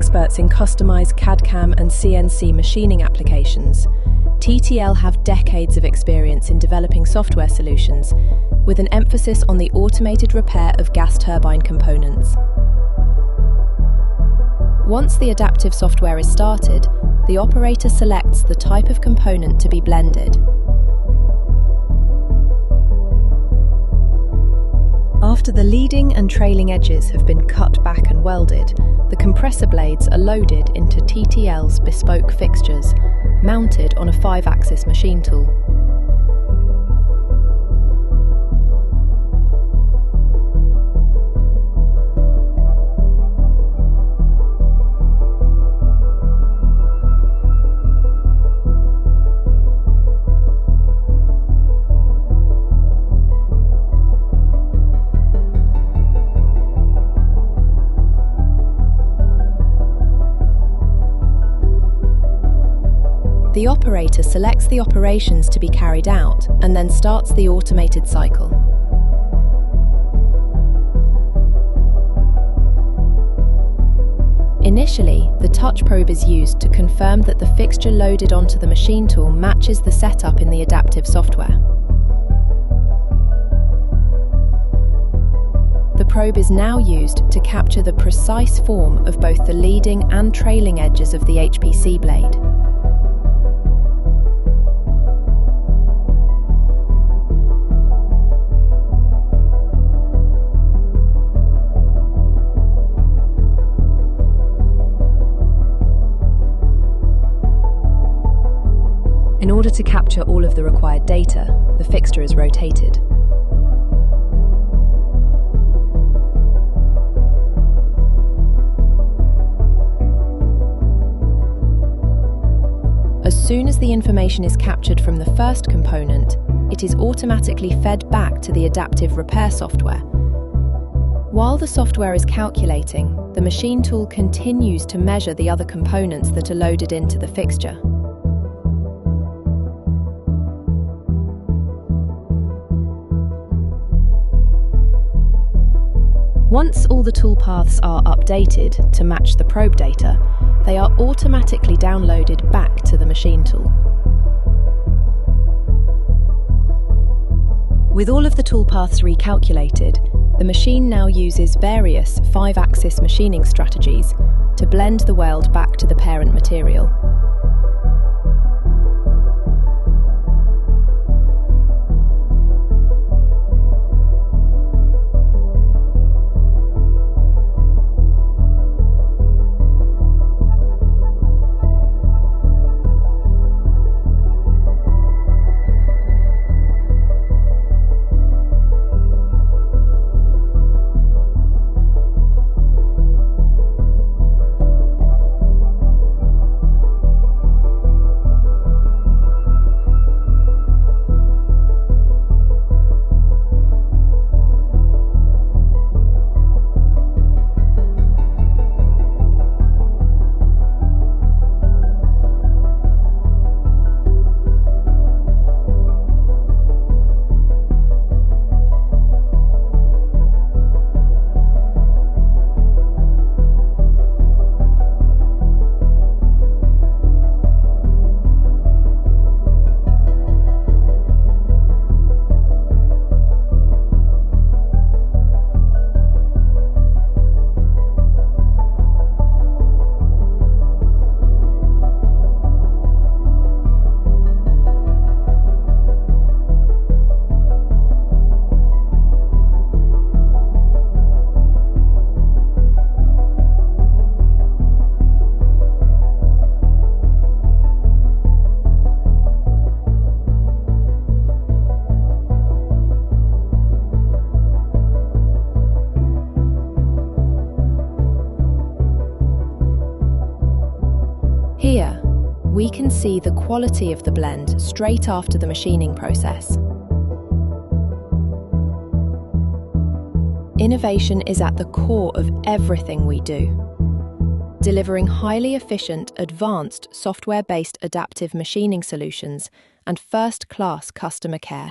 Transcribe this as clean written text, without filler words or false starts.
experts in customized CAD/CAM and CNC machining applications, TTL have decades of experience in developing software solutions, with an emphasis on the automated repair of gas turbine components. Once the adaptive software is started, the operator selects the type of component to be blended. After the leading and trailing edges have been cut back and welded, the compressor blades are loaded into TTL's bespoke fixtures, mounted on a 5-axis machine tool. The operator selects the operations to be carried out and then starts the automated cycle. Initially, the touch probe is used to confirm that the fixture loaded onto the machine tool matches the setup in the adaptive software. The probe is now used to capture the precise form of both the leading and trailing edges of the HPC blade. In order to capture all of the required data, the fixture is rotated. As soon as the information is captured from the first component, it is automatically fed back to the adaptive repair software. While the software is calculating, the machine tool continues to measure the other components that are loaded into the fixture. Once all the toolpaths are updated to match the probe data, they are automatically downloaded back to the machine tool. With all of the toolpaths recalculated, the machine now uses various 5-axis machining strategies to blend the weld back to the parent material. Here, we can see the quality of the blend straight after the machining process. Innovation is at the core of everything we do, delivering highly efficient, advanced, software-based adaptive machining solutions and first-class customer care.